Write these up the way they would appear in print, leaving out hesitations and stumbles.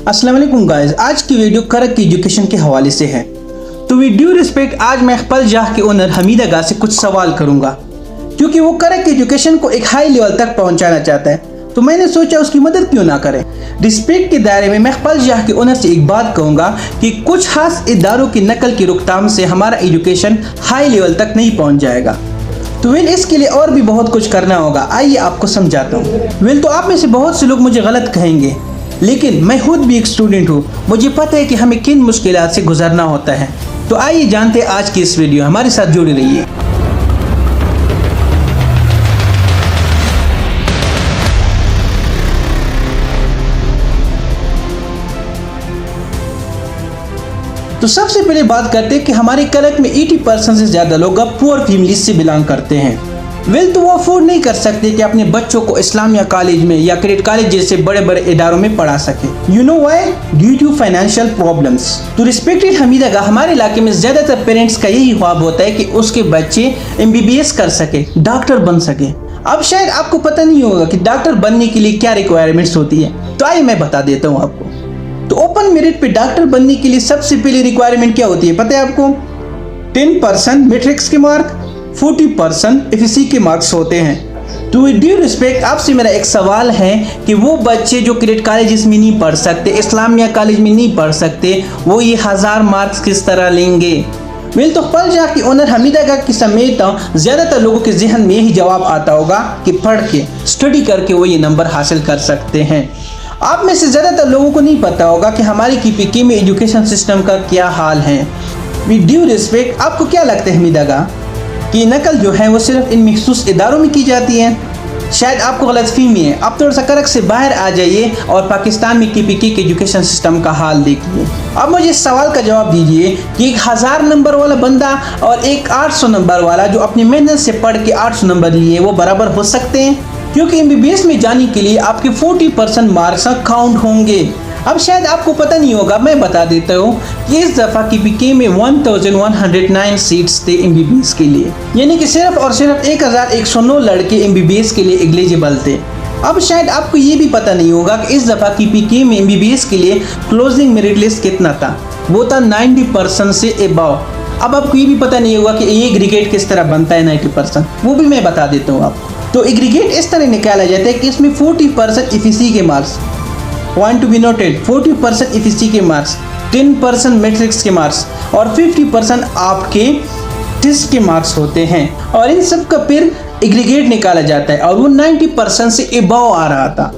अस्सलाम वालेकुम गाइस, आज की वीडियो करक की एजुकेशन के हवाले से है। तो विद ड्यू रिस्पेक्ट आज मैं अकबल जाह के ओनर हमीद आगा से कुछ सवाल करूंगा, क्योंकि वो करक की एजुकेशन को एक हाई लेवल तक पहुंचाना चाहता है। तो मैंने सोचा उसकी मदद क्यों ना करें। रिस्पेक्ट के दायरे में मैं अकबल जाह के ओनर से एक बात कहूंगा कि कुछ खास इदारों की नकल की रोकथाम से हमारा एजुकेशन हाई लेवल तक नहीं पहुँच जाएगा। तो वेल इसके लिए और भी बहुत कुछ करना होगा। आइए आपको समझाता हूँ। वेल तो आप में से बहुत से लोग मुझे गलत कहेंगे, लेकिन मैं खुद भी एक स्टूडेंट हूँ। मुझे पता है कि हमें किन मुश्किलात से गुजरना होता है। तो आइए जानते हैं आज की इस वीडियो, हमारे साथ जुड़े रहिए। तो सबसे पहले बात करते हैं कि हमारे करक में 80% से ज़्यादा लोग अब पुअर फैमिली से बिलोंग करते हैं। वेल तो वो अफोर्ड नहीं कर सकते कि अपने बच्चों को इस्लामिया कॉलेज में या क्रेडिट कॉलेज जैसे बड़े बड़े इदारों में पढ़ा सके। You know why? Due to financial problems. तो रिस्पेक्टेड हमीद आगा, हमारे इलाके में ज़्यादातर पेरेंट्स का यही ख्वाब होता है कि उसके बच्चे MBBS कर सके, डॉक्टर बन सके। अब शायद आपको पता नहीं होगा कि डॉक्टर बनने के लिए क्या रिक्वायरमेंट्स होती है। तो आइए मैं बता देता हूँ आपको। तो ओपन मेरिट पे डॉक्टर बनने के लिए सबसे पहले रिक्वायरमेंट क्या होती है पता है आपको? 10% मैट्रिक्स के मार्क, 40% FSC के मार्क्स होते हैं। तो विद ड्यू रिस्पेक्ट आपसे मेरा एक सवाल है कि वो बच्चे जो क्रेडिट कॉलेज में नहीं पढ़ सकते, इस्लामिया कॉलेज में नहीं पढ़ सकते, वो ये 1000 मार्क्स किस तरह लेंगे? वेल तो पल जा के ओनर हमीद आगा की समेत ज़्यादातर लोगों के जहन में यही जवाब आता होगा कि पढ़ के स्टडी करके वो ये नंबर हासिल कर सकते हैं। आप में से ज़्यादातर लोगों को नहीं पता होगा कि हमारी KPK में एजुकेशन सिस्टम का क्या हाल है। विद ड्यू रिस्पेक्ट आपको क्या लगता है हमीद आगा कि नकल जो है वो सिर्फ इन मखसूस इदारों में की जाती है? शायद आपको गलतफहमी है। आप थोड़ा सा करक से बाहर आ जाइए और पाकिस्तान में KPK के एजुकेशन सिस्टम का हाल देखिए। अब मुझे इस सवाल का जवाब दीजिए कि एक 1000 नंबर वाला बंदा और एक 800 नंबर वाला जो अपनी मेहनत से पढ़ के 800 नंबर लिए, वो बराबर हो सकते हैं? क्योंकि MBBS में जाने के लिए आपके 40% मार्क्स काउंट होंगे। अब शायद आपको पता नहीं होगा, मैं बता देता हूँ कि इस दफ़ा KPK में 1109 सीट्स थे MBBS के लिए, यानी कि सिर्फ और सिर्फ 1109 लड़के MBBS के लिए एलिजिबल थे। अब शायद आपको ये भी पता नहीं होगा कि इस दफ़ा KPK में MBBS के लिए क्लोजिंग मेरिट लिस्ट कितना था। वो था 90% से अबव। अब आपको ये भी पता नहीं होगा कि ये एग्रीगेट किस तरह बनता है 90%, वो भी मैं बता देता हूँ आपको। तो एग्रीगेट इस तरह निकाला जाता है कि इसमें 40% FSC के marks, point to be noted, 40% FSC के मार्क्स, 10% मैट्रिक्स के मार्क्स और 50% आपके टेस्ट के मार्क्स होते हैं, और इन सब का फिर एग्रीगेट निकाला जाता है और वो 90% से अबव आ रहा था।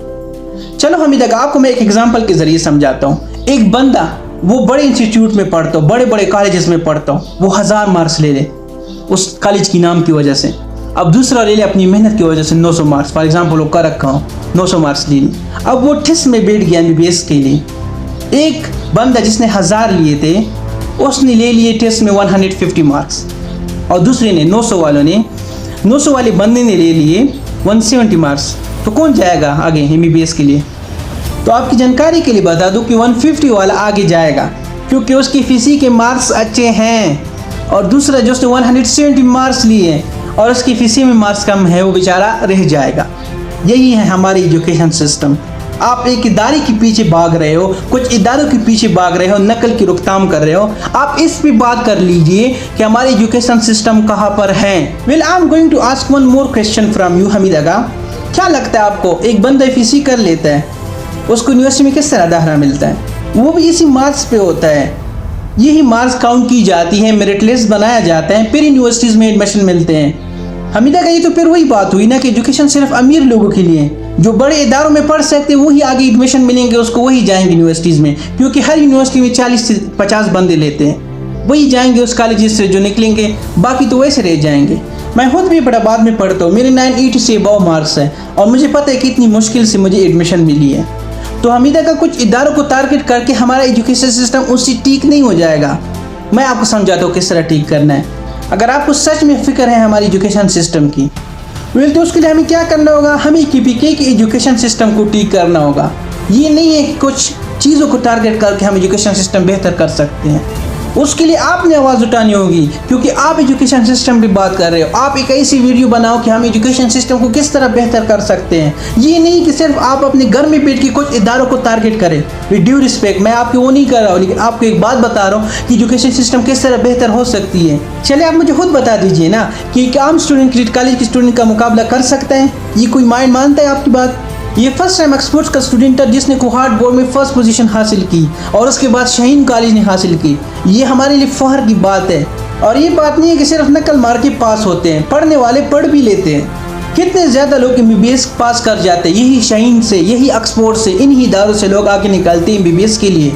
चलो हमीद आगा, आपको मैं एक एग्जांपल के जरिए समझाता हूँ। एक बंदा वो बड़े इंस्टीट्यूट में पढ़ता हो, बड़े बड़े कॉलेजेस में पढ़ता हो, वो 1000 मार्क्स ले ले उस कॉलेज की नाम की वजह से। अब दूसरा ले ले अपनी मेहनत की वजह से 900 मार्क्स, फॉर एग्जांपल वो कर रखा हूँ 900 मार्क्स ले ली। अब वो ठिस में बैठ गया MBBS के लिए। एक बंदा जिसने 1000 लिए थे उसने ले लिए टेस्ट में 150 मार्क्स, और दूसरे ने 900 वाले बंदे ने ले लिए 170 मार्क्स। तो कौन जाएगा आगे MBBS के लिए? तो आपकी जानकारी के लिए बता दूं कि 150 वाला आगे जाएगा क्योंकि उसकी FSC के मार्क्स अच्छे हैं, और दूसरा जो उसने 170 मार्क्स लिए और उसकी FSC में मार्क्स कम है, वो बेचारा रह जाएगा। यही है हमारी एजुकेशन सिस्टम। आप एक इदारे के पीछे भाग रहे हो, कुछ इदारों के पीछे भाग रहे हो, नकल की रोकथाम कर रहे हो। आप इस पे बात कर लीजिए कि हमारी एजुकेशन सिस्टम कहाँ पर है। Well I am going to ask one more question from you Hamid Agha. क्या लगता है आपको, एक बंदा FSC कर लेता है, उसको यूनिवर्सिटी में किस तरह दाखिला मिलता है? वो भी इसी मार्क्स पे होता है। यही मार्क्स काउंट की जाती है, मेरिट लिस्ट बनाया जाता है, फिर यूनिवर्सिटीज़ में एडमिशन मिलते हैं। हमीद आगा, ये तो फिर वही बात हुई ना कि एजुकेशन सिर्फ अमीर लोगों के लिए, जो बड़े इदारों में पढ़ सकते हैं वही आगे एडमिशन मिलेंगे उसको, वही जाएंगे यूनिवर्सिटीज़ में, क्योंकि हर यूनिवर्सिटी में 40 से 50 बंदे लेते हैं। वही जाएंगे उस कॉलेज से जो निकलेंगे, बाकी तो वैसे रह जाएंगे। मैं खुद भी बड़ा बाद में पढ़ता हूँ, मेरे 980 से अबव मार्क्स है, और मुझे पता है कि इतनी मुश्किल से मुझे एडमिशन मिली है। तो हमीद आगा, कुछ इदारों को टारगेट करके हमारा एजुकेशन सिस्टम उससे ठीक नहीं हो जाएगा। मैं आपको समझाता हूँ किस तरह ठीक करना है। अगर आपको सच में फिक्र है हमारी एजुकेशन सिस्टम की, वेल तो उसके लिए हमें क्या करना होगा? हमें KPK की एजुकेशन सिस्टम को ठीक करना होगा। ये नहीं है कि कुछ चीज़ों को टारगेट करके हम एजुकेशन सिस्टम बेहतर कर सकते हैं। उसके लिए आपने आवाज़ उठानी होगी, क्योंकि आप एजुकेशन सिस्टम की बात कर रहे हो। आप एक ऐसी वीडियो बनाओ कि हम एजुकेशन सिस्टम को किस तरह बेहतर कर सकते हैं। ये नहीं कि सिर्फ आप अपने घर में बैठ के कुछ इदारों को टारगेट करें। विद ड्यू रिस्पेक्ट, मैं आपकी वो नहीं कर रहा हूँ, लेकिन आपको एक बात बता रहा हूँ कि एजुकेशन सिस्टम किस तरह बेहतर हो सकती है। चलिए आप मुझे खुद बता दीजिए ना कि एक आम स्टूडेंट क्रेडिट कॉलेज के स्टूडेंट का मुकाबला कर सकता है? ये कोई माइंड मानता है आपकी बात? ये फर्स्ट टाइम एक्सपोर्ट्स का स्टूडेंट था जिसने कोहार्ट बोर्ड में फर्स्ट पोजीशन हासिल की और उसके बाद शाहीन कॉलेज ने हासिल की। ये हमारे लिए फख्र की बात है। और ये बात नहीं है कि सिर्फ नकल मार के पास होते हैं, पढ़ने वाले पढ़ भी लेते हैं। कितने ज़्यादा लोग MBBS पास कर जाते हैं, यही शाहीन से, यही एक्सपोर्ट से, इन्हीं इदारों से लोग आगे निकलते हैं MBBS के लिए।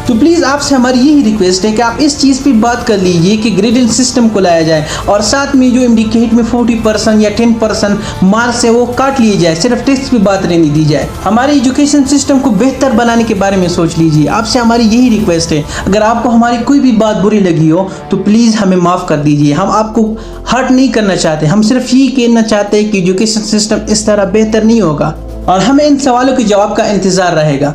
तो प्लीज़ आपसे हमारी यही रिक्वेस्ट है कि आप इस चीज़ पे बात कर लीजिए कि ग्रेडिंग सिस्टम को लाया जाए और साथ में जो इंडिकेट में 40% या 10% मार्क्स है वो काट लिए जाए, सिर्फ टेस्ट पे बात रहने दी जाए। हमारे एजुकेशन सिस्टम को बेहतर बनाने के बारे में सोच लीजिए। आपसे हमारी यही रिक्वेस्ट है। अगर आपको हमारी कोई भी बात बुरी लगी हो तो प्लीज़ हमें माफ़ कर दीजिए। हम आपको हर्ट नहीं करना चाहते, हम सिर्फ ये कहना चाहते हैं कि एजुकेशन सिस्टम इस तरह बेहतर नहीं होगा और हमें इन सवालों के जवाब का इंतज़ार रहेगा।